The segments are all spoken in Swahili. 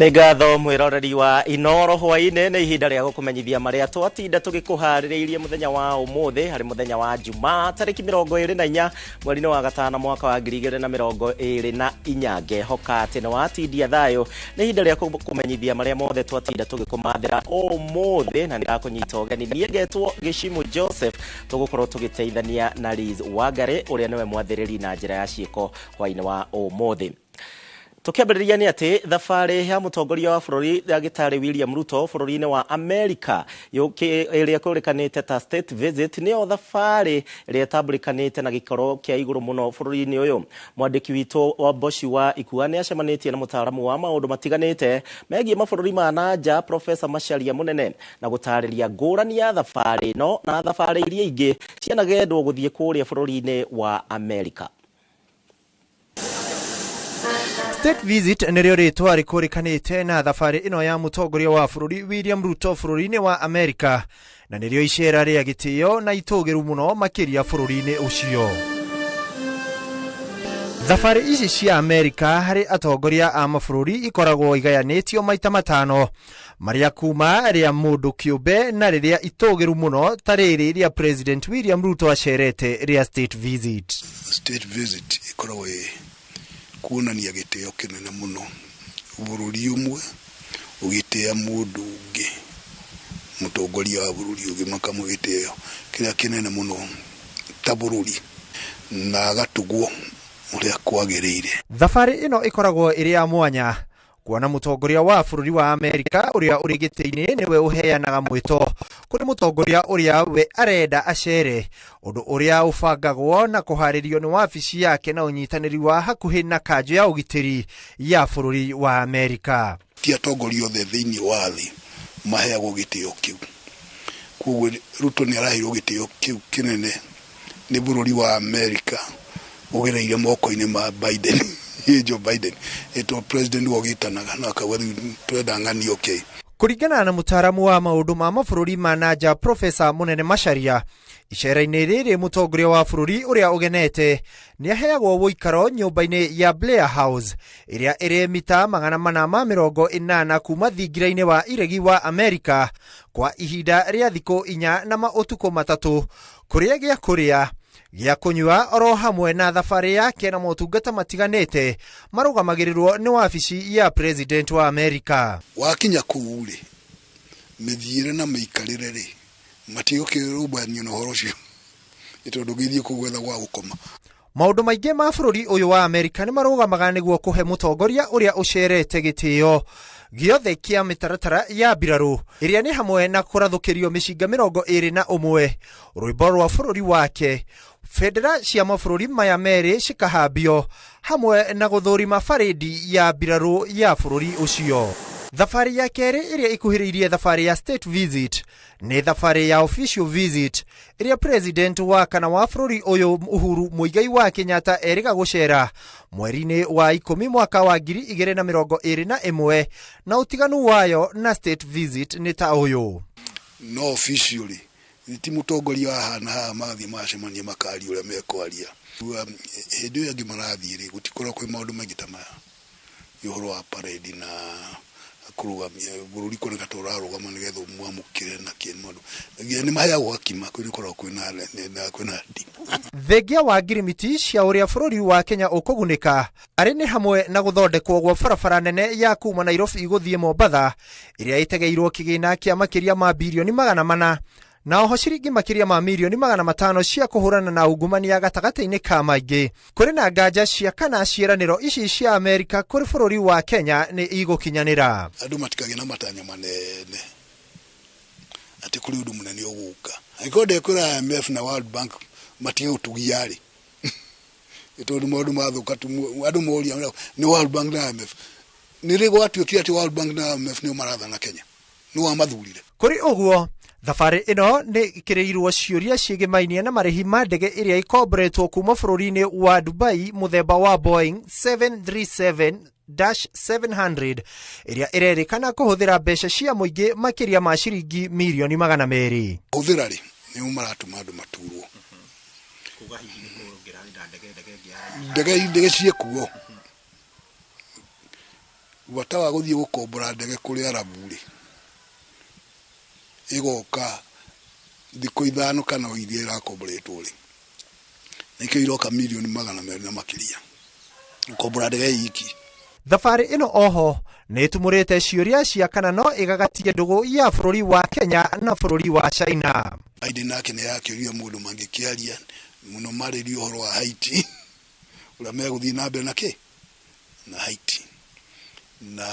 Ngatho mwiroreri wa Inoro hwaine na ihinda rĩa gukumenyithia maria twatinda tugikuhaririirie muthenya wa umuthi hari muthenya wa Jumaa tariki 24 mweri wa gatano mwaka wa 2024 ngehoka ati no atindia thayo na ihinda rĩa kumenyithia maria mothe twatinda tugikumathira umuthi na ndirakunyita ogani ngetwo Gishimu Joseph tugukorwo tugiteithania na Liz Wangari uria niwe mwathiriri na njira ya ciiko hwaine wa umuthi. Tukiambiriria ni ati thabarĩ ya mũtongoria wa bũrũri Dagĩtarĩ William Ruto bũrũri-inĩ wa America ĩrĩa kũrĩkanĩte ta state visit nĩyo thabarĩ ĩrĩa ĩtambũrĩkanĩte na gĩkoro kĩa igũrũ mũno bũrũri-inĩ ũyũ. Mwandĩki witũ wa Boshi wa Ikua nĩ acemanĩtie na mũtaaramu wa maũndũ matiganĩte megiĩ mabũrũri ma nanja Professor Macharia Munene na gũtarĩria ngũrani ya thabarĩ ĩno na thabarĩ iria ingĩ cianagendwo gũthiĩ kũrĩa bũrũri-inĩ wa America. State visit nĩrĩo rĩtwa rĩkũrĩkanĩte na thabarĩ ĩno ya mũtongoria wa bũrũri William Ruto bũrũri-inĩ wa America na nĩrĩo icera rĩa gĩtĩo na itũgĩru mũno makĩria bũrũri-inĩ ũcio. Thabarĩ ici cia America harĩ atongoria a mabũrũri ikoragwo igayanĩtio maita matano maria kuma rĩa mũndũ kĩũmbe na rĩrĩa itũgĩru mũno ta rĩrĩ rĩa President William Ruto acerete rĩa state visit. State visit ikoragwo kuonania gĩtĩo kĩnene mũno bũrũri ũmwe ũgĩtĩa mũndũ ũngĩ mũtongoria wa bũrũri ũngĩ makamũgĩtĩo kĩrĩa kĩnene mũno ta bũrũri na agatugwo ũrĩa kwagĩrĩire. Thabarĩ ĩno ĩkoragwo ĩrĩ ya mwanya kuona mũtongoria wa bũrũri wa America ũrĩa ũrĩ gĩtĩ-inĩ nĩwe ũheanaga mwĩto kũrĩ mũtongoria ũrĩa we arenda acere ũndũ ũrĩa ũbangagwo na kũharĩrio nĩ wabici yake na ũnyitanĩri wa hakuhĩ na kanjũ ya ũgitĩri ya bũrũri wa America. Ti atongoria othe thĩinĩ wa thĩ maheagwo gĩtĩo kĩu, koguo Ruto nĩ araheirwo gĩtĩo kĩu kĩnene nĩ bũrũri wa America ũgereire moko-inĩ ma Biden. Joe Biden eto president wogitanaga na akawari predangani okay. Kuringana na mũtaaramu wa maũndũ ma mabũrũri ma nanja Professor Munene Macharia, icera-inĩ rĩrĩ mũtongoria wa bũrũri ũrĩa ũgenete nĩ aheagwo wũikaro nyũmba-inĩ ya Blair House ĩrĩa ĩrĩ mita 480 kuma thingira-inĩ wa iregi wa America kwa ihinda rĩa thikũ 4 na maũtukũ 3 kũrĩa gĩa kũrĩa gĩa kũnyua oro hamwe na thabarĩ yake na motungata matiganĩte marũgamagĩrĩrwo nĩ wabici ya President wa America. Wakinya kũu rĩ mĩthiĩre na mĩikarĩre rĩ matigũkĩrũmbanio na ũhoro ũcio tondũ gĩthiĩ kũgwetha gwa gũkoma. Maũndũ maingĩ ma bũrũri ũyũ wa America nĩ marũgamaga nĩguo kũhe mũtongoria ũrĩa ũcerete gĩtĩo gĩothe kĩa mĩtaratara ya mbirarũ ĩrĩa nĩ hamwe na kũrathũkĩrio mĩcinga 21 rwĩmbo rwa bũrũri wake, federa cia mabũrũri maya merĩ cikahambio hamwe na gũthũrima barĩndi ya mbirarũ ya bũrũri ũcio. Thabarĩ ya kerĩ ĩrĩa ikuhĩrĩirie thabarĩ ya state visit nĩ thabarĩ ya official visit ĩrĩa president wa kana wa bũrũri ũyũ Uhuru Muigai wa Kenyatta eriga gũcera mweri-inĩ wa 10 mwaka wa 2021 na ũtiganu wayo na state visit nĩ ta ũyũ. No officially ti mũtongoria hana haha mathi macemania makari ũrĩa mekwaria hĩndĩ ĩyo angĩ marathiĩ rĩ gũtikorwo kwĩ maũndũ maingĩ ta maya ũhoro wa parade na kũrũgamia bũrũri kũreka tũrarũgama nĩgetha mwamũkĩre na kĩmaũndũ nĩ maheagwo akima kwĩrĩkorwo kwĩna ndi. Thengia wa ngirimiti cia ũrĩa bũrũri wa Kenya ũkũgunĩka arĩ nĩ hamwe na gũthondekwo gwa barabara nene ya kuma Nairobi gũthiĩ Mombasa ĩrĩa ĩtegeirwo kĩgĩna kĩa makĩria ma bilioni 400 na oho ciringi makĩria ma milioni 500 cia kũhũrana na ungumania gatagatĩ-inĩ ka maingĩ. Kũrĩ na nganja cia kana ciĩranĩro ici cia America kũrĩ bũrũri wa Kenya nĩ igũkinyanĩra. Andũ matikagĩa na matanya manene atĩ kũrĩ ũndũ mũnene ũgũka. Angĩkorwo ndekũra IMF na World Bank matige gũtugia rĩ tondũ maũndũ mathũka andũ moria nĩ World Bank na IMF nĩ rĩ gwatuĩkire atĩ World Bank na IMF nĩo marathana Kenya nĩ wamathurire. Kũrĩ ũguo thabarĩ ĩno nĩ ikĩrĩirwo ciũria ciĩgĩmainie na marĩhi ma ndege ĩrĩa ikomboretwo kuma bũrũri-inĩ wa Dubai mũthemba wa Boeing 737-700 ĩrĩa ĩrerĩkana kũhũthĩra mbeca cia mũingĩ makĩria ma ciringi milioni 200. Hũthĩra rĩ nĩo maratũma andũ maturwo. Ndege ciekuo bata wa guthie gukombora ndege kuri Arabu ri igoka thiko ithano kana oithie irakomboretwo ri nikio iroka milioni 200 na makiria gukombora ndege iki. Thabarĩ ĩno oho nĩ ĩtumũrĩte ciũria cia kana no ĩgagatie ndũgũ ya bũrũri wa Kenya na bũrũri wa China. Aide nake nĩ yakĩũria mũndũ mangĩkĩaria mũno marĩrio ũhoro wa Haiti ũrĩa megũthiĩ na mbere na Haiti na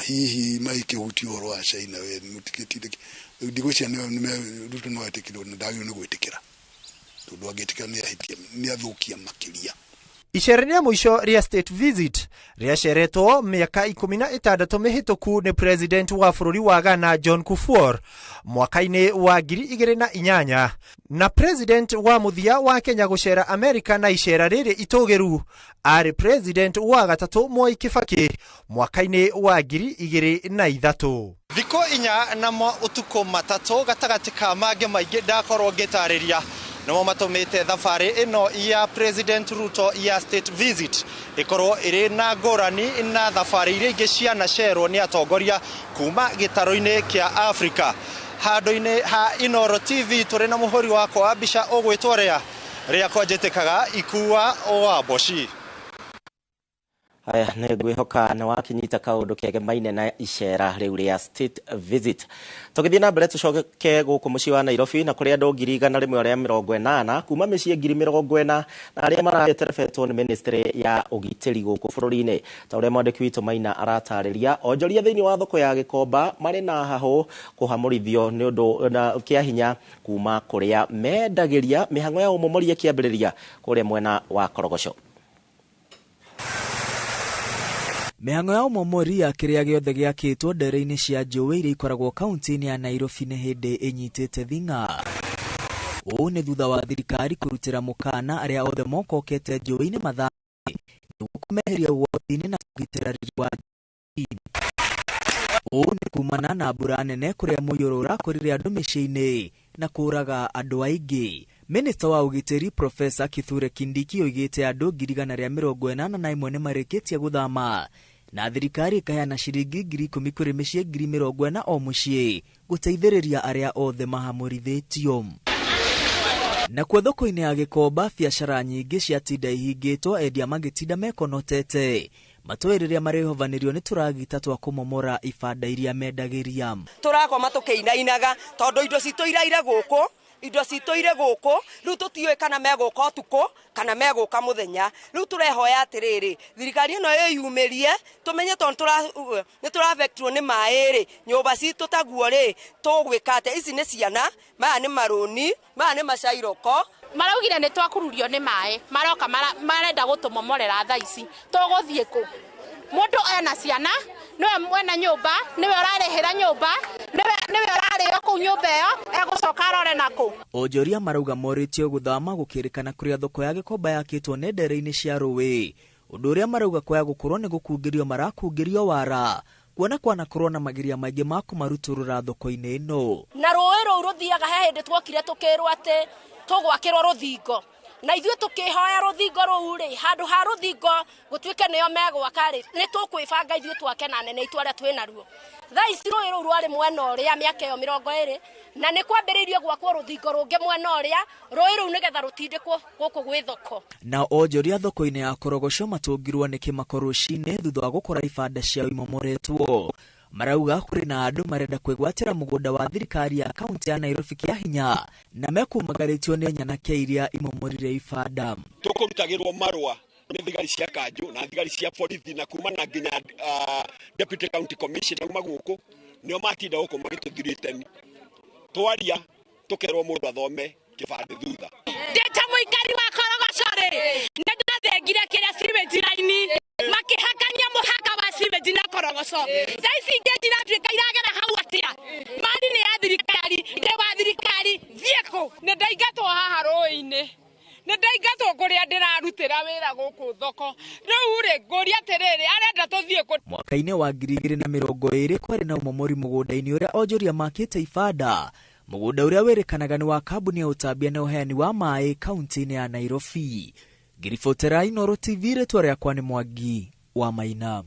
hihi maikĩhuti ũhoro wa China we mũtikĩtire ndigũcia nĩ Ruto no etĩkĩrwo na ndagĩrĩirwo nĩ gwĩtĩkĩra tondũ angĩtĩkĩra nĩ athũkia makĩria. Icera rĩa mũico rĩa state visit rĩaceretwo mĩaka 16 mĩhĩtũku nĩ president wa bũrũri wa Ghana John Kufuor mwaka-inĩ wa 2008 na president wa mũthia wa Kenya gũcera Amerika na icera rĩrĩ itũgĩru arĩ president wa gatatũ Mwai Kibaki mwaka-inĩ wa 2003. Thikũ 4 na ũtukũ matatũ gatagatĩ ka mangĩ maingĩ ndakorwo ngĩtarĩria namo matumite thabarĩ ĩno ya President Ruto ya state visit ikorwo ĩrĩ na ngũrani na thabarĩ iria ingĩ cianacerwo nĩ atongoria kuma gĩtarũ-inĩ kĩa Africa. Handũ-inĩ ha Inoro TV tũrĩ na mũhũri wakwa wa mbica ũgwĩtwo rĩakwa njĩtĩkaga Ikua wa Boshi. Aya nĩ ngwĩhoka nĩ wakinyita kaũndũ kegemaine na icera rĩu rĩa state visit. Tũgĩthiĩ na mbere tũcoke gũkũ mũciĩ wa Nairobi na kũrĩa andũ 180 kuma mĩciĩ 40,000 na arĩa maraterebetwo nĩ ministry ya ũgitĩri gũkũ bũrũri-inĩ. Ta ũrĩa mwandĩki witũ Maina aratarĩria, onjoria thĩinĩ wa thoko ya Gĩkomba marĩ na hahũ kũhamũrithio nĩ ũndũ kĩa hinya kuma kũrĩa mendagĩria mĩhang'o ya ũmomoria kĩambĩrĩria kũrĩa mwena wa Korogoco. Mĩhang'o ya ũmomoria kĩrĩa gĩothe gĩakĩtwo ndere-inĩ cia njũĩ iria ikoragwo kaunti-inĩ ya Nairobi nĩ hĩndĩ ĩnyitĩte thing'a. Ũũ nĩ thutha wa thirikari kũrutĩra mũkana arĩa othe mokokete njũĩ-inĩ mathangĩ nĩguo kũmeheria ũgwati-inĩ na kũgitĩra riri wa njũĩ. Ũũ nĩ kumana na mbura nene kũrĩa mũiyũro ũrakorire andũ mĩciĩ-inĩ na kũraga andũ aingĩ. Minista wa ũgitĩri Profesa Kithure Kindiki oigĩte andũ 181 nĩ marĩkĩtie gũthama na thirikari ĩkaheana ciringi 10,000 kũrĩ mĩciĩ 40,000 o mũciĩ gũteithĩrĩria arĩa othe mahamũrithĩtio. Nakuo thoko-inĩ ya Gĩkomba biacara nyingĩ ciatinda ihingĩtwo endia magĩtinda mekonotete matũĩrĩria marĩhovanĩrio nĩ tũragita twa kũmomora ibanda iria mendagĩria. Tũrakoma tũkĩinainaga tondũ indo citũ iraire gũkũ indo citũire gũkũ rĩu tũtiũĩ kana megũka ũtukũ kana megũka mũthenya. Rĩu tũrehoya atĩrĩrĩ thirikari ĩno ĩyumĩrie tũmenye tondũ nĩ tũravektirwo nĩ maĩ rĩ nyũmba citũ taguo rĩ tũgwĩka atĩ ici nĩ ciana maya nĩ marũni maya nĩ macairoko. Maraugire nĩ twakururio nĩ maĩ maroka marenda gũtũmomorera thaa ici tũgũthiĩ kũ? Mũndũ ena ciana niwe mwena nyũmba niwe ũrarĩhĩra nyũmba niwe ũrarĩo kũu nyũmba ĩyo egũcoka arore nakũ? Onjoria marauga morĩtio gũthama gũkĩrĩkana kũrĩa thoko ya Gĩkomba yakĩtwo nĩ ndere-inĩ cia rũĩ. Ũndũ ũrĩa marauga kwaya gũkorwo nĩ gũkungĩrio marakungĩrio wara kuona kwanakorwo na magiria maingĩ ma kũmarutũrũra thoko-inĩ ĩno. Na rũĩ rũu rũthiaga he hĩndĩ twokire tũkĩrwo atĩ tũgwakĩrwo rũthingo na ithuĩ tũkĩhoya rũthingo rũu rĩ handũ ha rũthingo gũtuĩke nĩo megwaka rĩ nĩ tũkwĩbanga ithuĩ twake na nene itũ arĩa twĩ naruo. Thaa ici rũĩ rũu rwarĩ mwena ũrĩa mĩaka ĩyo 20 na nĩ kwambĩrĩirio gwakwo rũthingo rũngĩ mwena ũrĩa rũĩ rũu nĩgetha rũtindĩkwo gũkũ gwĩ thoko. Na onjoria thoko-inĩ ya Korogoco matũngirwo nĩ kĩmako rũcinĩ thutha wa gũkora ibanda ciao imomoretwo. Marauga kũrĩ na andũ marenda kwĩgwatĩra mũgũnda wa thirikari ya kaunti ya Nairobi kĩa hinya na mekumagarĩtio nĩ nyanake iria imomorire ibanda. Tũkũrutagĩrwo marũa nĩ thigari cia kanjũ na thigari cia borithi na kumana nginya deputy county commissioner uma gũkũ nĩo matinda gũkũ magĩtũthirĩteni twaria tũkerwo mũndũ athome kĩbandĩ thutha. Ndĩta mũikari wa Korogoco rĩ nĩ ndathengire kĩrĩa cimenti raini makĩhakania mũhaka wa cimenti na Korogoco. Thaa ici ingĩ ndĩratuĩka iragera hau atĩa mari nĩ ya thirikari nĩ wa thirikari thiĩkũ nĩ ndaingatwo haha rũĩ-inĩ nĩ ndaingatwo kũrĩa ndĩrarutĩra wĩra gũkũ thoko rĩu rĩ ngũria atĩrĩrĩ arenda tũthiĩ kũ? Mwaka-inĩ wa 2020 kwarĩ na ũmomori mũgũnda-inĩ ũrĩa onjoria makĩte ibanda mũgũnda ũrĩa wĩrĩkanaga nĩ wa kambuni ya ũtambia na ũheani wa maĩ kaunti-inĩ ya Nairobi. Ngiribotera Inoro TV rĩtwa rĩakwa nĩ Mwangi wa Maina.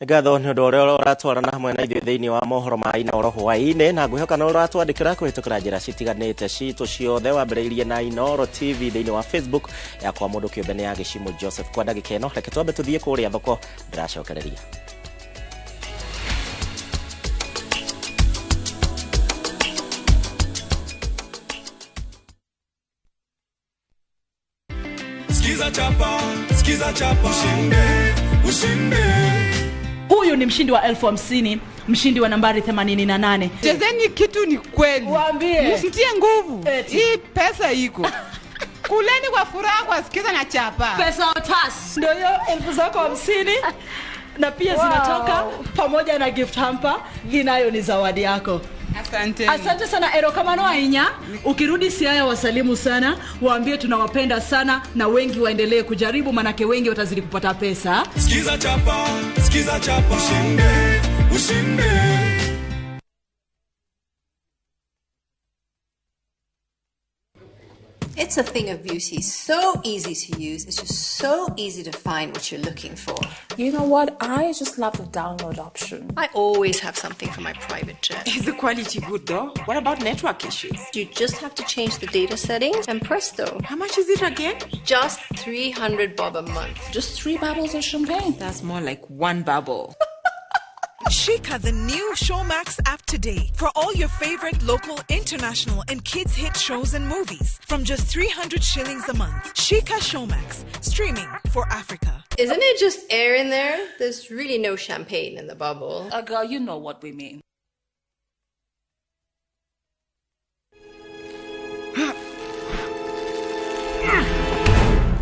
Ngatho nĩ ũndũ ũrĩa ũratwarana hamwe na ithuĩ thĩinĩ wa mohoro ma Inooro hwaĩ-inĩ, na ngwĩhoka no ũratwandĩkĩra kũhĩtũkĩra njĩra citiganĩte citũ ciothe, wambĩrĩirie na Inooro TV thĩinĩ wa Facebook yakwa mũndũ kĩũmbe nĩ ya Gĩchimũ Joseph. Kwa ndagĩka ĩno reke twambe tũthiĩ kũrĩa thoko, ndĩracokereria. Skiza chapa, ushinde. Huyu ni mshindi wa 50,000, mshindi wa nambari 88. Chezeni kitu ni kweli. Waambie. Msitie nguvu. Hii pesa iko. Kuleni kwa furaha kwa skiza na chapa. Pesa otas. Ndio hiyo 50,000 na pia zinatoka pamoja na gift hamper. Hii nayo ni zawadi yako. Asante. Asante sana erokamano ainya. Ukirudi Siaya wasalimu sana, waambie tunawapenda sana na wengi waendelee kujaribu, manake wengi watazidi kupata pesa. Skiza chapa, ushinde. It's a thing of beauty, so easy to use. It's just so easy to find what you're looking for. You know what? I just love the download option. I always have something for my private jet. Is the quality good though? What about network issues? You just have to change the data settings and presto. How much is it again? Just 300 bob a month. Just 3 bubbles of champagne. That's more like 1 bubble. Sheikah, the new Showmax app today for all your favorite local, international, and kids' hit shows and movies from just 300 shillings a month. Sheikah Showmax, streaming for Africa. Isn't it just air in there? There's really no champagne in the bubble. Girl, you know what we mean.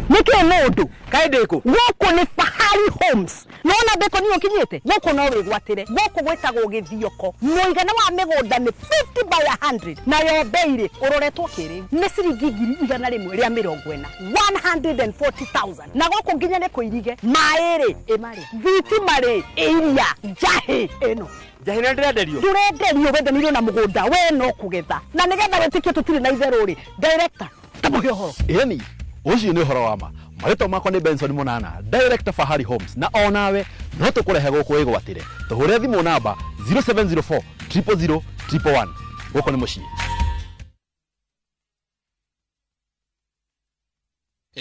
Nike nodu kaideko woko ni Fahari Homes nona beko niyo kinyete woko no wigwatire woko gwetagwo githioko muigana wa migunda ni 50 by 100 na yo beire uroretwo kiri ni ciringi 140 140,000 na goko nginya ne kuirige maere emari viti mare iria jahe eno jahina ndirenderio wendanirwo na mugunda we no kugetha na nigetha wetikio tutire na itheruri director tamuhio horo eni ucio ni horo wama marito makwa ni Benson Munana director Fahari Homes na onawe no tukurehe guku igwatire tuhure thimu namba 0704 000 111 guko ni mucii.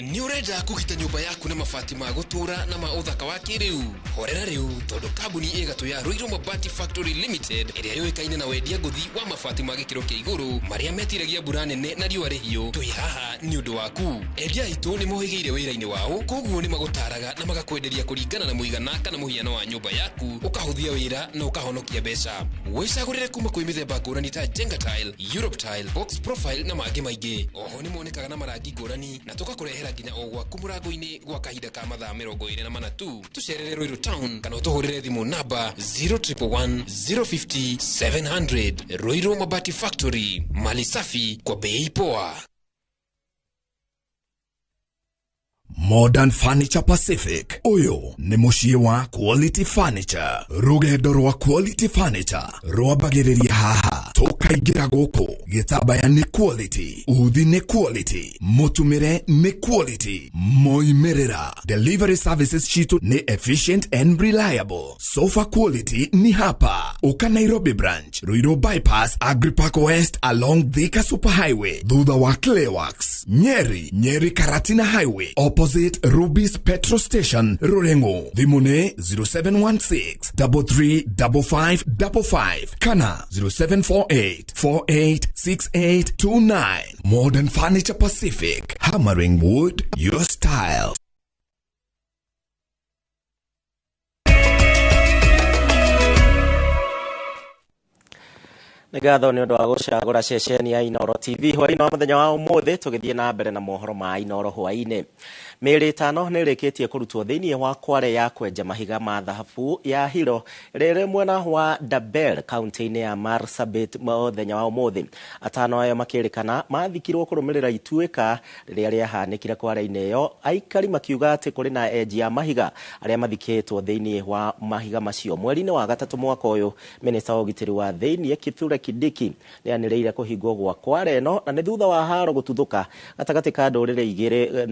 Ni urenda kugita nyumba yaku na mabati ma gutura na ma uthaka wa kiriu horera riu tondu kambuni igatu ya Ruiru Mabati Factory Limited iria yoikaine na wendia nguthi wa mabati ma gikiro kia iguru maria metiragia mbura nene na riua rihio twi haha ni undu waku. Endia itu ni mohigeire wira-ini wao, koguo ni magutaraga na magakwenderia kuringana na muigana kana muhiano wa nyumba yaku ukahuthia wira na ukahonokia mbeca. Wicagurire kuma kwi mithemba ngurani ta Jenga Tile, Europe Tile, Box Profile na mangi maingi. Oho ni monekaga na marangi ngurani na tugakurehera nginya o gwaku murango-ini gwa kahinda ka mathaa 24 tu. Tucerere Ruiru Town kana utuhurire thimu namba 0111 050 700. Ruiru Mabati Factory, mali safi kwa bei poa. Modern Furniture Pacific. Uyo ni mushie wa Quality Furniture. Rugendo rwa Quality Furniture rwambagiriria haha. Tukaingira guku gitabaya ni quality, uthi ni quality, mutumire ni quality, moimerera. Delivery services chitu ni efficient and reliable. Sofa quality ni hapa. Uka Nairobi branch, Ruiru Bypass, Agripark West along Thika Superhighway, thutha wa Clayworks. Nyeri Karatina Highway, opposite Ruby's Petrol Station, Rurengo. Vimune 0716 335555 kana 0748486829. Modern Furniture Pacific, hammering wood your style. Ngatho ni undu wa gucagura ceceni ya Inooro TV hwaĩ-inĩ wa mũthenya wa ũmũthĩ tũgĩthiĩ na mbere na mohoro ma Inooro hwaĩ-inĩ. Mĩĩrĩ 5 nĩ ĩrĩkĩtie kũrutwo thĩinĩ wa kware ya kwenja mahiga ma thahabu ya Hiro rĩrĩ mwena wa Dabel kaunti-inĩ ya Marsabit mũthenya wa ũmũthĩ. 5 ayo makĩrĩkana mathikirwo kũrũmĩrĩra ituĩka rĩrĩa rĩahanĩkire kware-inĩ ĩyo. Aikari makiuga atĩ kũrĩ na enji ya mahiga arĩa mathikĩtwo thĩinĩ wa mahiga macio. Mweri-inĩ wa gatatũ mwaka ũyũ, minista wa ũgitĩri wa thĩinĩ Kithure Kidiki nĩanĩrĩire kũhingwo gwa kware ĩno na nĩ thutha wa haro gũtuthũka gatagatĩ ka ndũrĩrĩ igĩrĩ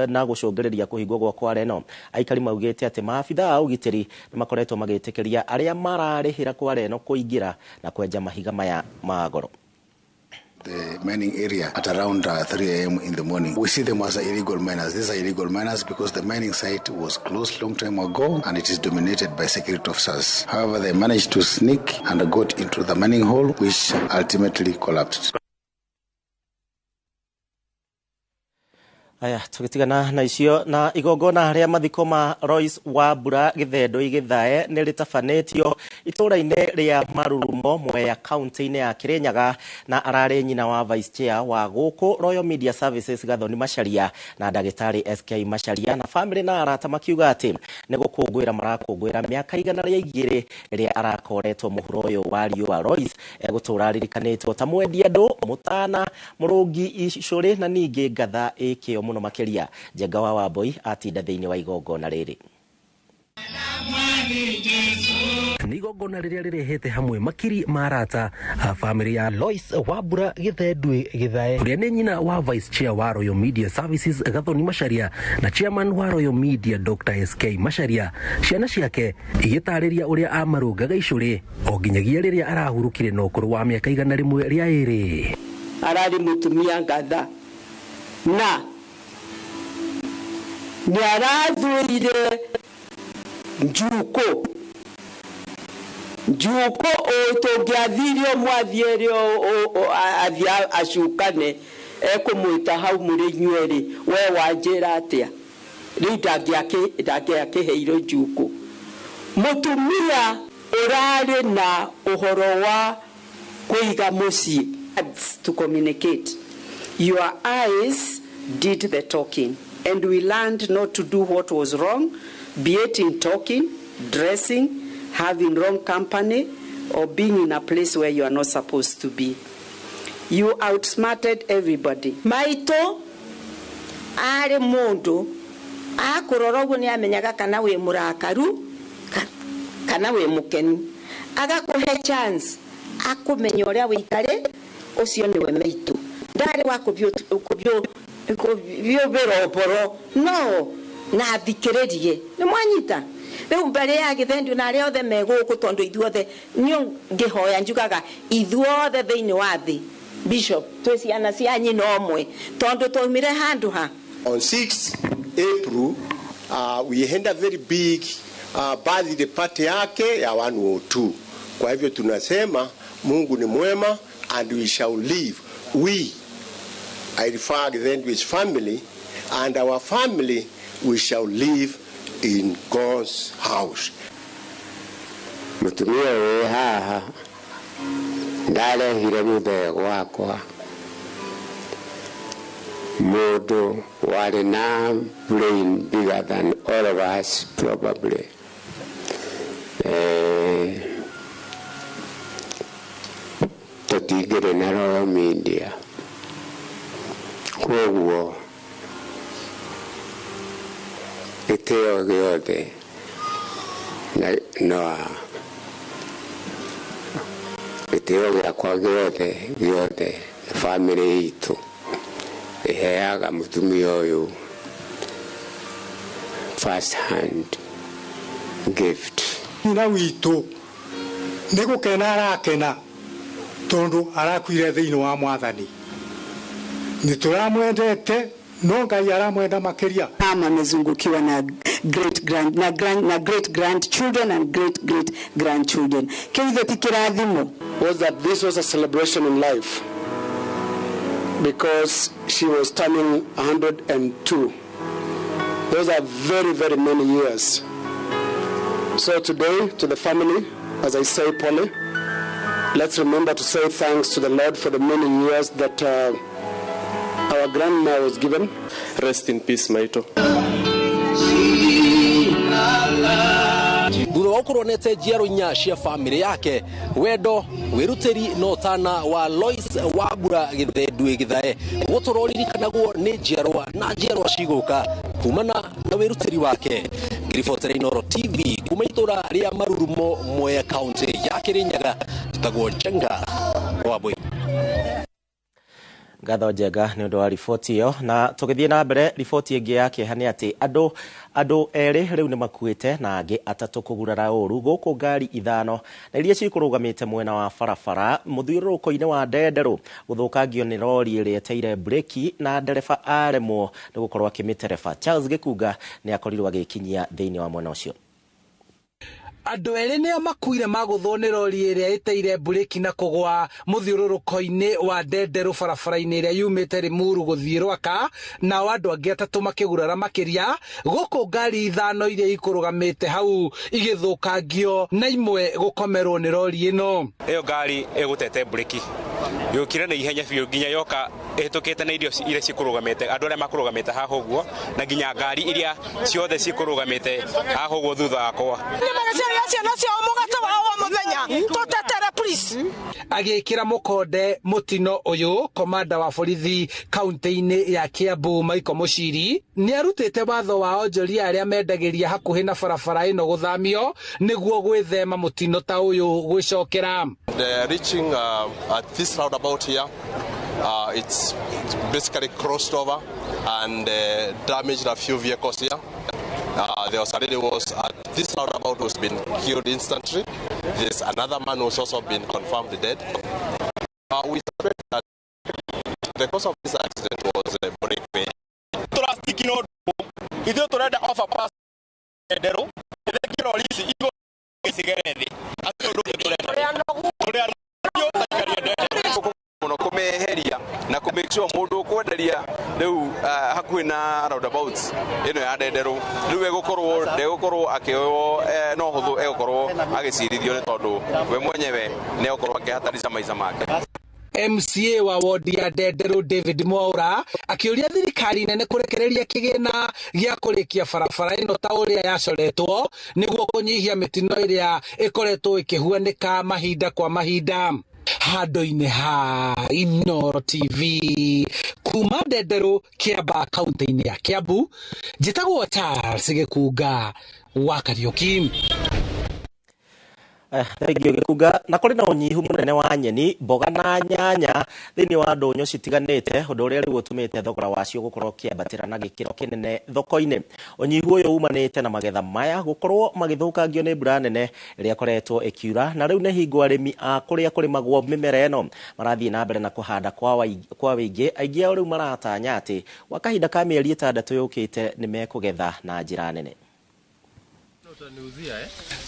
na gũcũngĩrĩria kũhingwo gwa kware ĩno. Aikari maugĩte atĩ maabitha a ũgitĩri nĩmakoretwo magĩtĩkĩria arĩa mararĩhĩra kware ĩno kũingĩra na kwenja mahiga maya ma goro. The mining area at around 3 a.m. in the morning. We see them as illegal miners. These are illegal miners because the mining site was closed long time ago and it is dominated by security officers. However, they managed to sneak and got into the mining hole, which ultimately collapsed. Aya tugitigana na icio na igongona harĩa mathiko ma Royce Wambura Gĩthendũ Gĩthae nĩ rĩtabanĩtio itũũra-inĩ rĩa Marurumo Mwea kaunti-inĩ ya Kĩrĩnyaga na ararĩ nyina wa vice chair wa gũkũ Royal Media Services Gathoni Macharia na ndagĩtarĩ SK Macharia na family na arata makiuga atĩ nĩ gũkũngũĩra marakũngũĩra mĩaka 102 ĩrĩa arakoretwo mũhuro ũyũ wa riũa. Royce gũtũũra ririkanĩtwo ta mwendia andũ mũtana mũrũngi icũrĩ na ningĩ ngatha ĩkĩo muno makeria. Njenga wa Wambui atinda thĩinĩ wa igongona rĩrĩ. Nĩ igongona rĩrĩa rĩrehete hamwe makiri marata a family ya Royce Wambura Gĩthendũ Gĩthae ũrĩa nĩ nyina wa vice chair wa Royal Media Services Gathoni Macharia na chairman wa Royal Media Dr. SK Macharia. Ciana ciake igĩtarĩria ũrĩa amarũngaga icũrĩ o nginyagia rĩrĩa arahurũkire na ũkũrũ wa mĩaka 100 rĩa ĩrĩ. Ararĩ mũtumia ngatha na nĩarathuire njuko ũtũngĩathirio mwathiĩre athia acukane ekũmwĩta hau mũrĩ inyuerĩ we wanjĩra atĩa rĩu ndangĩakĩheirwo njuko. Mũtumia ũrarĩ na ũhoro wa kũiga mũciĩ to communicate. Your eyes did the talking and we learned not to do what was wrong, be it in talking, dressing, having wrong company, or being in a place where you are not supposed to be. You outsmarted everybody. Maito are mundu akurora uguo ni amenyaga kana we murakaru kana we mukenu agakuhe chance akumenya uria wikare ucio ni we maito ndari wa kubyo beroboro no na thikiririe ni mwanyita riu mbere ya Gĩthendũ na arĩa othe megũkũ tondu ithuothe nĩ ngihoya njugaga ithuothe thĩinĩ wa thĩ bishop twĩ ciana cia nyina ũmwe tondu twaumire handu ha. On 6 April we had a very big birthday party yake ya 102. Kwa hivyo tunasema Mungu ni mwema and we shall live. I refer then to his family and our family, we shall live in God's house. Mutumia we haha ndarehire muthego wakwa mundu wari na brain bigger than all of us probably. Tutigire na Royal Media koguo gĩtĩo gĩothe na gĩtĩo gĩakwa gĩothe family itũ ĩheaga mũtumia ũyũ first hand gift. Nyina witũ nĩ gũkena arakena tondu arakuire thĩinĩ wa Mwathani. Nituramwendete no Ngai aramwenda makiria. Mama amezungukiwa na great grandchildren and great grandchildren. Kile tikirathimo was that this was a celebration in life because she was turning 102. Those are very, very many years. So today, to the family, as I say, Polly, let's remember to say thanks to the Lord for the many years that our grandma was given. Rest in peace, Maito. Thutha wa ũkũronete njiaro inya cia family yake wendo wĩrutĩri na ũtana wa Royce Wambura Gĩthendũ Gĩthae gũtũroririkanagwo nĩ njiarwa na njiarwa cigũka kumana na wĩrutĩri wake. Ngiribotera Inooro TV kuma itũra rĩa Marurumo Mwea kaunti ya Kĩrĩnyaga. njĩtagwo Njenga Wambui. Ngatho njega nĩ ũndũ wa riboti ĩyo, na tũgĩthiĩ na mbere riboti ĩngĩ ya kĩeha nĩ atĩ andũ erĩ rĩu nĩ makuĩte na angĩ atatũ kũgurara ũru gũkũ ngari ithano na iria cikũrũgamĩte mwena wa barabara mũthiũrũrũko-inĩ wa Ndenderũ gũthũkangio nĩ rori ĩrĩa eteire breki na ndereba aremwo nĩ gũkorwo akĩmĩtereba. Charles Gĩkunga nĩ akorirwo agĩkinyia thĩinĩ wa mwena ũcio. Andũ erĩ nĩo makuire magũthwo nĩ rori ĩrĩa ĩteire bureki na kũgwa mũthiũrũrũko-inĩ wa Ndenderũ barabara-inĩ ĩrĩa yumĩte Limuru gũthiĩ Rwaka, nao andũ angĩ atatũ makĩgurara makĩria gũkũ ngari ithano iria ikũrũgamĩte hau igĩthũkangio na imwe gũkomerwo nĩ rori ĩno. Ĩyo ngari ĩgũtete bureki yũkire na ihenya biũ nginya yoka ĩhĩtũkĩte na irio iria cikũrũgamĩte andũ arĩa makũrũgamĩte haha ũguo na nginya ngari iria ciothe cikũrũgamĩte haha ũguo thutha wakwa. Agĩkĩra mũkonde mũtino ũyũ, komanda wa borithi kaunti-inĩ ya Kiambu Michael Muchiri nĩ arutĩte watho wa onjoria arĩa mendagĩria hakuhĩ na barabara ĩno gũthamio nĩguo gwĩthema mũtino ta ũyũ gwĩcokera. Reaching at this roundabout here, it's basically crossed over and damaged a few vehicles here. There was a lady was at this roundabout who's been killed instantly. There's another man who's also been confirmed dead. We suspect that the cause of this accident was brake failure. Na ku make sure mundu kwenderia riu hakuhi na roundabout ino ya Ndenderũ riu egũkorwo akĩoywo no hũthũ egũkorwo agĩcirithio nĩ tondũ we mwenyewe nĩ egũkorwo akĩhatarica maica make. MCA wa wodi ya Ndenderũ David Mwaura akĩũria thirikari nene kũrekereria kĩgĩna gĩa kũrĩkia barabara ĩno ta ũrĩa yacoretwo nĩguo kũnyihia mĩtino ĩrĩa ĩkoretwo ĩkĩhuanĩka mahinda kwa mahinda. Handũ-inĩ ha Inooro TV kuma Ndenderũ Kiamba kaunti-inĩ ya Kiambu, njĩtagwo Charles Gĩkunga wa Kariũki. Thengiũ Gĩkunga. Na kũrĩ na ũnyihu mũnene wa nyeni, mboga na nyanya thĩinĩ wa ndũnyũ citiganĩte, ũndũ ũrĩa rĩu ũtũmĩte thogora wacio gũkorwo kĩambatĩra na gĩkĩro kĩnene thoko-inĩ. Ũnyihu ũyũ umanĩte na magetha maya gũkorwo magĩthũkangio nĩ mbura nene ĩrĩa koretwo ĩkiura, na rĩu nĩ hingo arĩmi a kũrĩa kũrĩmagwo mĩmera ĩno marathiĩ na mbere na kũhanda kwa wĩingĩ. Aingĩ ao rĩu maratanya atĩ gwa kahinda ka mĩeri 6 yũkĩte nĩ mekũgetha na njĩra nene.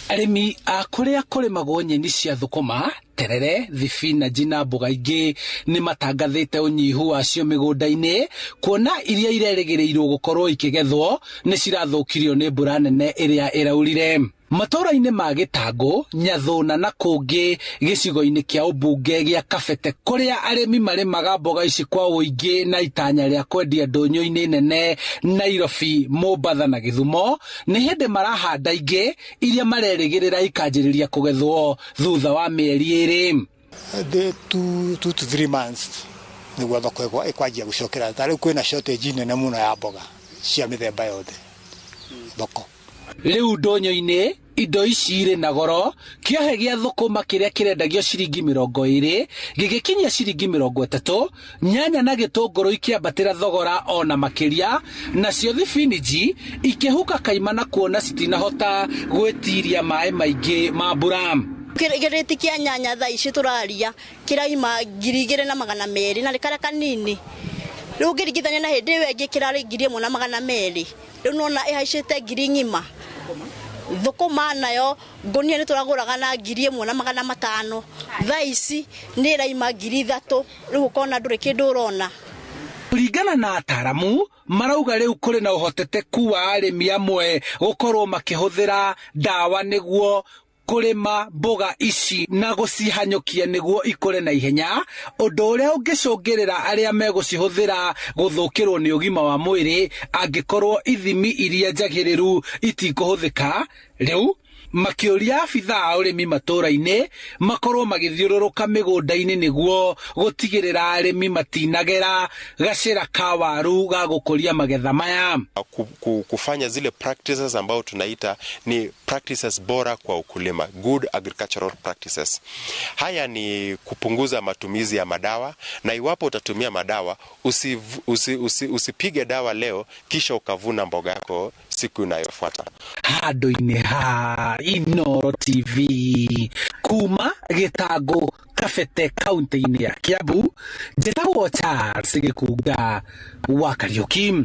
Arĩmi a kũrĩa kũrĩmagwo nyeni cia thũkũma, terere, thibinaji na mboga ingĩ nĩ matangathĩte ũnyihu wacio mĩgũnda-inĩ, kuona iria irerĩgĩrĩirwo gũkorwo ikĩgethwo nĩ cirathũkirio nĩ mbura nene ĩrĩa ĩraurire. Matũra-inĩ ma Gĩtangũ, Nyathũna na kũngĩ gĩcigo-inĩ kĩa ũmbunge gĩa Kabete kũrĩa arĩmi marĩmaga mboga ici kwa ũingĩ na itanya rĩa kwendia ndũnyũ-inĩ nene Nairobi, Mombatha na Gĩthumo, nĩ hĩndĩ marahanda ingĩ iria marerĩgĩrĩra ikanjĩrĩria kũgethwo thutha wa mĩeri ĩrĩ. 2 to 3 months nĩguo thoko ĩkwanjia gũcokera. Ta rĩu kwĩna shortage nene mũno ya mboga cia mĩthemba yothe thoko. Rĩu ndũnyũ-inĩ indo ici irĩ na goro, kĩohe gĩa thũkũma kĩrĩa kĩrendagio ciringi 20 gĩgĩkinyia ciringi 30, nyanya na gĩtũngũrũ ikĩambatĩra thogora ona makĩria, nacio thibiniji ikĩhuka kaimana kuona citinahota gwĩtiria maĩ maingĩ ma mbura. Kĩrĩti kĩa nyanya thaa ici tũraria kĩraima 2,200 na rĩkara kanini. Rĩu ngĩringithania na hĩndĩ ĩyo ĩngĩ kĩrarĩ 1,200. Rĩu nona ĩhaicĩte 5,000. Thũkũma nayo ngũnia nĩ tũragũraga na 1,500. Thaa ici nĩ ĩraima 3,000. Rĩu ũkona ndũrĩ kĩndũ ũrona. Kũringana na ataramu marauga rĩu kũrĩ na ũhoteteku wa arĩmi amwe gũkorwo makĩhũthĩra ndawa nĩguo kũrĩma mboga ici na gũcihanyũkia nĩguo ikũre na ihenya, ũndũ ũrĩa ũngĩcũngĩrĩra arĩa megũcihũthĩra gũthũkĩrwo nĩ ũgima wa mwĩrĩ angĩkorwo ithimi iria njagĩrĩru itikũhũthĩka. Rĩu Makĩũria abithaa ũrĩmi matũũra-inĩ makorwo magĩthiũrũrũka mĩgũnda-inĩ nĩguo gũtigĩrĩra arĩmi matinagera gacĩra ka waru ga gũkũria magetha maya. Kufanya zile practices ambao tunaita ni practices bora kwa ukulima, good agricultural practices. Haya ni kupunguza matumizi ya madawa, na iwapo utatumia madawa usipige dawa leo kisha ukavuna mboga yako siku inayofuata. Handũ-inĩ ha Inooro TV kuma Gĩtango Kabete kaunti-inĩ ya Kiambu, njĩtagwo Charles Gĩkunga wa Kariũki.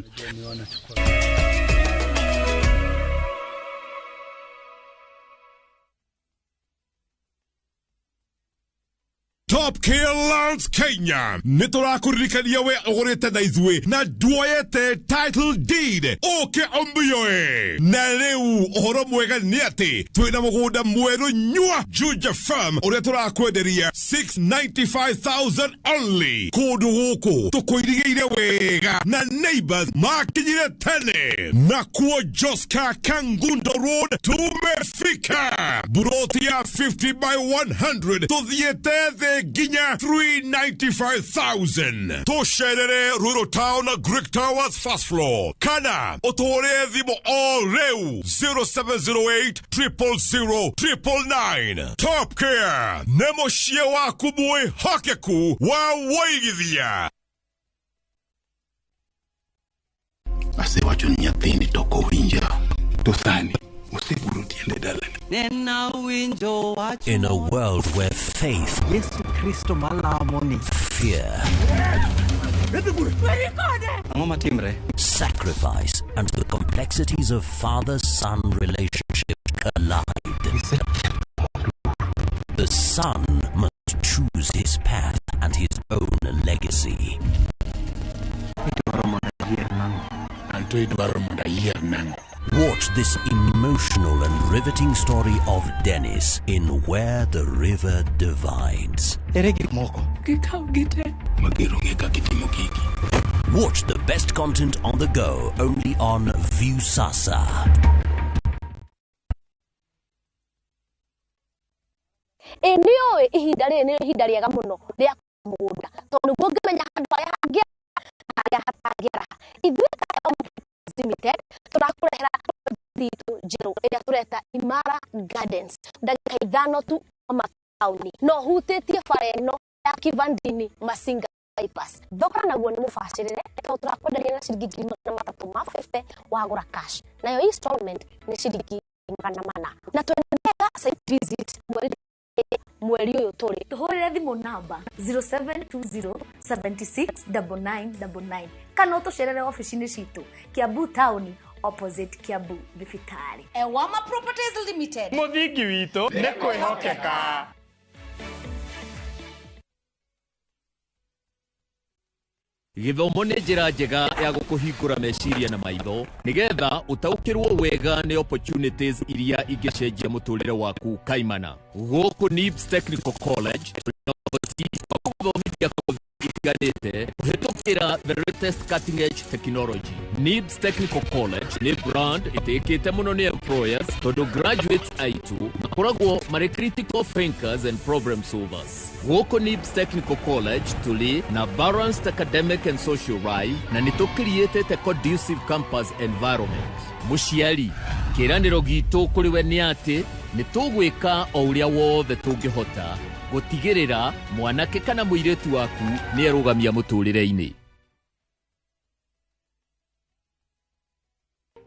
Top Gear Lounge Kenya niturakuririkania we ogorete na ithue na duoyete title deed oke ombioe na leu ohoro mwega ni ati twina mugunda mweru nyua Juja Farm uria turakwenderia 695,000 only kundu guku tukuirigeire wega na neighbors makinyire tene na kuo Joska Kangundo Road tumefika buroti ya 50 by 100 tuthiete ginya 395,000 tosherere Rural Town na Greek Towers first floor kana otore thimo all reu 0708 000 999. Top Care nemoshie waku mwe hakeku wa waigithia ase wacho nyathini toko winja tosani usiguru tiende dalani. In a world where faith, fear, sacrifice, and the complexities of father-son relationship collide, the son must choose his path and his own legacy. Watch this emotional and riveting story of Dennis in Where the River Divides. Watch the best content on the go only on Viusasa. Eneo ihinda rĩega mũno rĩa mũgũnda tondũ nĩguo ngĩmenya handũ harĩa hangĩra ithuĩ Limited turakũrehera thito njerũ ĩrĩa tureta Imara Gardens ndagĩka ithano tu mataũni no hutĩtie bara ĩno ya Kivandini Masinga bypass thogora naguo nĩ mũbacĩrĩre tondũ turakwenderia na ciringi 350 wagũra cash nayo installment nĩ ciringi 400 na tuendelega site visit mweri ũyũ tũrĩ tuhũrĩre thimũ namba 0720769999 kana ũtũcerere ofici-inĩ citũ Kiambu Town opposite Kiambu Thibitarĩ. Ewama Properties Limited mũthingi witũ nĩ kwĩhokeka. Gĩthomo nĩ njĩra njega ya gũkũhingũra meciria na maitho nigetha ũtaũkĩrwo wega nĩ opportunities iria ingĩcenjia mũtũrĩre waku kaimana. Gũkũ NIBS Technical College kuhĩtũkĩra the latest cutting edge technology. NIBS Technical College nĩ brand ĩtĩkĩte mũno nĩ employers tondũ graduates aitũ makoragwo marĩ critical thinkers and problem solvers. Gũkũ NIBS Technical College tũrĩ na balanced academic and social life na nĩtũkĩriĩtĩte conducive campus environment. Mũciari, kĩĩranĩro gitũ kũrĩ we nĩ atĩ nĩtũgwĩka o ũrĩa wothe tũngĩhota gũtigĩrĩra mwanake kana mũirĩtu waku nĩ arũgamia mũtũrĩre-inĩ.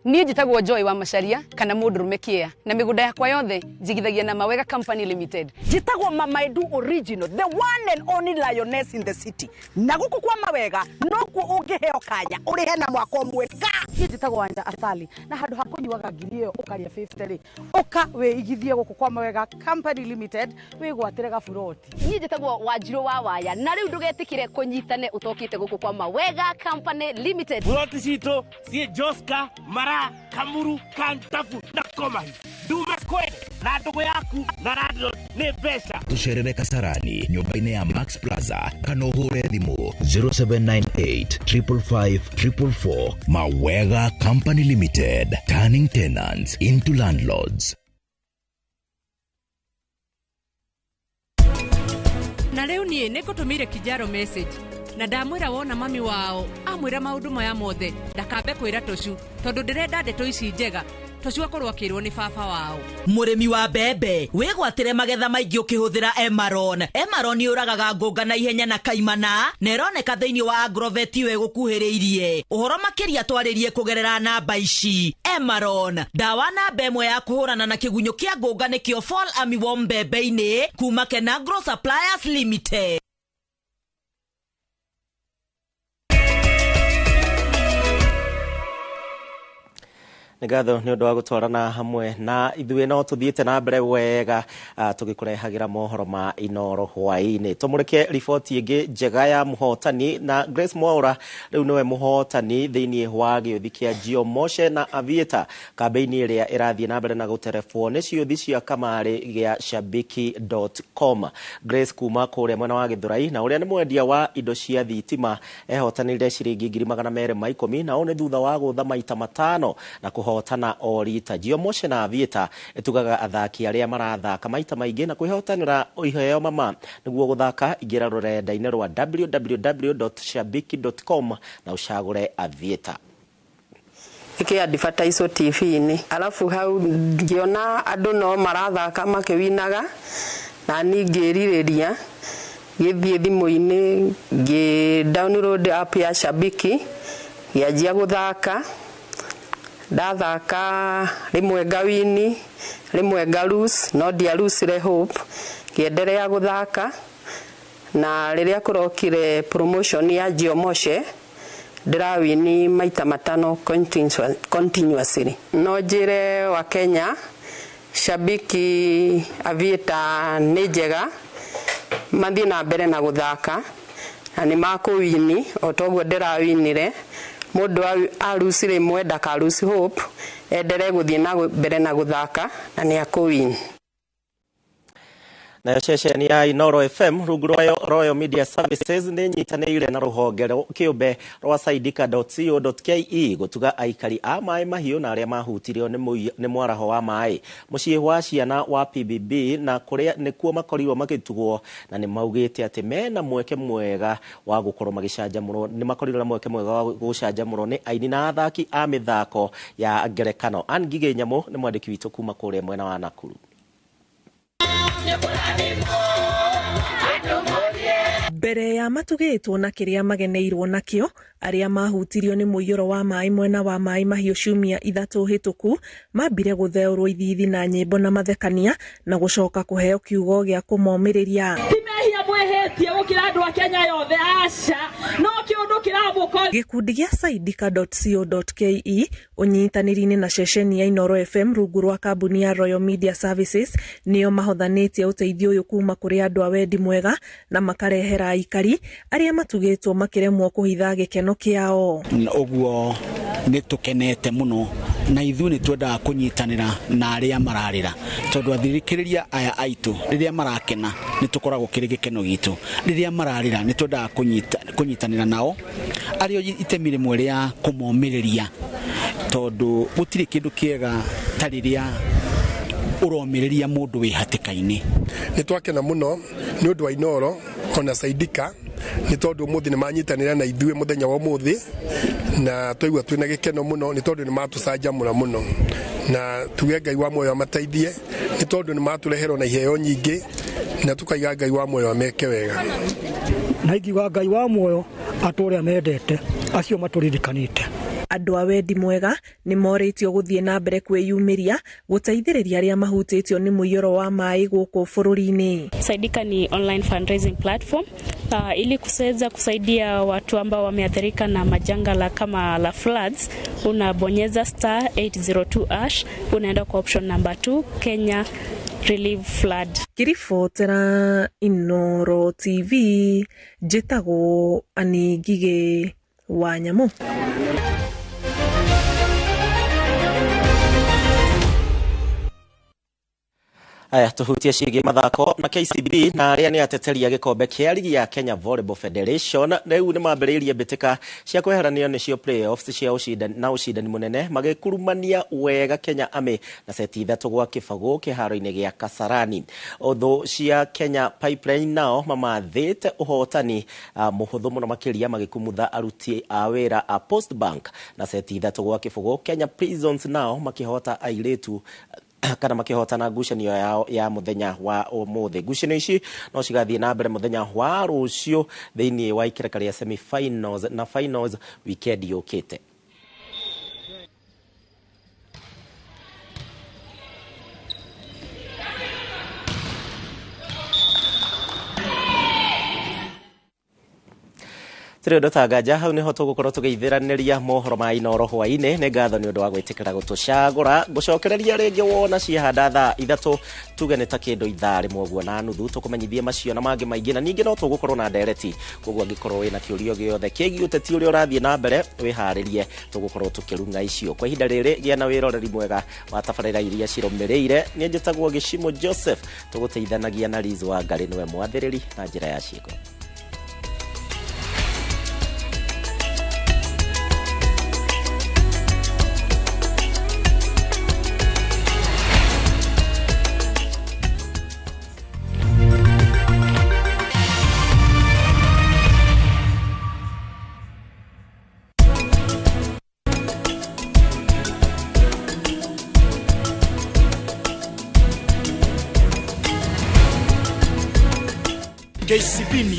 Niĩ njĩtagwo Joy wa Macharia kana mũndũrũme kĩea na mĩgũnda yakwa yothe njigithagia na Mawega Company Limited. Njĩtagwo Mama Edu Original, the one and only lioness in the city. Na gũkũ kwa Mawega nokuo ũngĩheo kanya ũrĩhe na mwaka ũmwe ka. Niĩ njĩtagwo Wanja Asali na handũ ha kũnyuaga ngiri ĩyo ũkaria 50 rĩ ũka wĩigithie gũkũ kwa Mawega Company Limited wĩgwatĩre gaburoti. Niĩ njĩtagwo Wanjirũ wa Waya na rĩu ndũgetĩkĩre kũnyitane ũtokĩte gũkũ kwa Mawega Company Limited. Buroti citũ ciĩ Joska Mara Kamuru Kantafu na Komahi Dume Kwene na ndugu yaku na radio nĩ mbeca. Tucerere Kasarani nyũmba-inĩ ya Max Plaza kana ũhũre thimũ 0798555444. Mawega Company Limited, turning tenants into landlords. na leo nie nikutumire kijaro message na ndamwira wona mami wao amwira maundu maya mothe ndakambe kwira tocu tondu ndirenda ndeto ici njega tocu akorwo akirwo ni baba wao. Murimi wa mbembe wigwatire magetha maingi ukihuthira Emaron. Emaron yuragaga ngũnga na ihenya na kaimana na ironeka thiini wa Agrovet we gukuhiriirie. Uhoro makiria twaririe kugerera namba ici. Emaron dawa namba imwe ya kuhurana na kigunyo kia ngũnga nikio Fall Armyworm mbembe-ini kuma Kenagro Suppliers Limited. Nigatho ni undu wa gutwarana hamwe na ithuĩ no tuthiĩte na mbere wega tũgĩkũrehagĩra mohoro ma Inoro hwaĩ-inĩ. Tũmũrĩke riboti ĩngĩ njega ya mũhotani na Grace Mwaura rĩu nĩwe mũhotani thĩinĩ wa gĩũthi kĩa Geomoshe na Aviator kambĩ-inĩ ĩrĩa ĩrathiĩ na mbere na gũterebwo nĩ ciũthi cia kamarĩ gĩa shabiki.com. Grace kuma kũrĩa mwena wa Gĩthũrai na ũrĩa nĩ mwendia wa indo cia thitima ehotanĩire ciringi 210,000 na ũũ nĩ thutha wa gũtha maita 5 na hotana o rita. Geomoshe na Aviator etugaga athaki arĩa marathaka maita maingĩ na kwĩhotanĩra iheo mama nĩguo gũthaka ingĩra rũrenda-inĩ rwa www.shabiki.com na ũcagũre Aviator. Iki advertise TV-inĩ alafu hau ngiona andũ no marathaka makĩwinaga na ngĩrirĩria gĩthiĩ thimũ-inĩ download app ya Shabiki yajia gũthaka ndathaka rimwe ngawini rimwe ngalose no dia lose hope kiendelea guthaka na riria kurokire promotion ya Geomoshe ndirawini maita 5 continuously no jire wa Kenya Shabiki Aviator ni njega mathi na mbere na guthaka na ni makuwini otoguo ndirawinire mundu arusire mwenda ka lose hope endere guthie na mbere na guthaka na ni akuwini. Na ceceni ya Inoro FM rungu Royal Media Services nĩ nyitanĩire na rũhonge kĩũmbe rwa saidika.co.ke gũtuga aikari a maĩ mahiũ na arĩa mahutirio nĩ mwaraho wa maĩ mũciĩ wa ciana wa PBB na kũrĩa nĩkuo makorirwo magĩtugwo na nĩ maugĩte atĩ mena mweke mwega wa gũkorwo magĩcanjamũrwo nĩ makorirwo na mweke mwega wa gũcanjamũrwo nĩ aini na athaki a mĩthako ya ngerekano. Angige Nyamũ nĩ mwandĩki witũ kuma kũrĩa mwena wa Nakuru. Mbere ya matugĩtwo na kĩrĩa mageneirwo nakĩo arĩa mahutirio nĩ mũiyũro wa maĩ mwena wa maĩ mahiũ ciumia 3 hĩtũku mambire gũtheũrwo ithithi na nyĩmbo na mathekania na gũcoka kũheo kiugo gĩa kũmomĩrĩria. Timehia mwĩhĩtie gũkĩra andũ a Kenya yothe aca no kĩũndũ kĩramũkora. Gĩkundi gĩa saidika.co.ke ũnyitanĩri-inĩ na ceceni ya Inoro FM rungu rwa kambuni ya Royal Media Services nĩo mahothanĩtie ũteithio ũyũ kuma kũrĩ andũ a wendi mwega na makarehera aikari arĩa matugĩtwo makĩremwo kũhitha gĩkeno kĩao. Ũguo nĩ tũkenete mũno na ithuĩ nĩ twendaga kũnyitanĩra na arĩa mararĩra tondũ athirikĩrĩria aya aitũ rĩrĩa marakena nĩ tũkoragwo kĩrĩ gĩkeno gitũ, rĩrĩa mararĩra nĩ twendaga kũnyitanĩra nao arĩa itemi rĩmwe rĩa kũmomĩrĩria tondũ gũtirĩ kĩndũ kĩega ta rĩrĩa ũromĩrĩria mũndũ wĩ hatĩka-inĩ. Nĩ twakena mũno nĩ ũndũ wa Inoro ona Saidika nĩ tondũ ũmũthĩ nĩ manyitanĩra na ithuĩ mũthenya wa ũmũthĩ na twaigua twĩna gĩkeno mũno nĩ tondũ nĩ matũcanjamũra mũno na tuge Ngai wa muoyo amateithie nĩ tondũ nĩ matũreherwo na iheo nyingĩ na tukaiga Ngai wa muoyo ameke wega. Na ingiuga Ngai wa muoyo atũrĩa mendete acio matũririkanĩte. Andũ a wendi mwega nĩ morĩtio gũthiĩ na mbere kwĩyumĩria gũteithĩrĩria arĩa mahutĩtio nĩ mũiyũro wa maĩ gũkũ bũrũri-inĩ. Saidika ni online fundraising platform ili kusaidia watu ambao wameathirika na majanga kama la floods. Unabonyeza *802# unaenda kwa option number 2 Kenya Relief Flood. Kiribotera Inoro TV njĩtagwo Angige wa Nyamũ. Aya tuhutie ciĩgiĩ mathako na KCB na arĩa nĩ ateteria gĩkombe kĩa ligi ya Kenya Volleyball Federation rĩu nĩ mambĩrĩirie mbĩtĩka cia kweheranio nĩcio playoffs cia ũcindani mũnene magĩkurumania wega Kenya Army na seti 3-0 kĩharo-inĩ gĩa Kasarani. Otho cia Kenya Pipeline nao mamathĩte ũhotani mũhũthũ mũno makĩria magĩkumutha aruti a wĩra a Post Bank na seti 3-0. Kenya Prisons nao makĩhota airĩtu kana makihotana ngucanio yao ya muthenya wa umuthi. Ngucanio ici no cigathiĩ na mbere muthenya wa rũciũ thĩinĩ wa ikereka rĩa semi-finals na finals weekend yũkĩte. Tũrĩ ndotagaja hau niho tũgũkorwo tũgĩithĩranĩria mohoro ma Inooro hwaĩ-inĩ. Nĩ ngatho nĩ ũndũ wa gwĩtĩkĩra gũtũcagũra. Ngũcokereria rĩngĩ wona ciahanda thaa 3 tuge nĩ ta kĩndũ 1:30 tũkũmenyithie macio na mangĩ maingĩ, na ningĩ no tũgũkorwo na ndereti. Koguo angĩkorwo wĩna kĩũrio gĩothe kĩgiĩ ũteti ũrĩa ũrathiĩ na mbere wĩharĩrie, tũgũkorwo tũkĩrunga icio. Kwa ihinda rĩrĩ gĩa na wĩroreri mwega wa tabarĩra iria cirũmĩrĩire. Niĩ njĩtagwo Gĩcimo Joseph, tũgũteithanagia na Liz wa Ngarĩ nĩwe mwathĩrĩri na njĩra ya ciĩko. KCB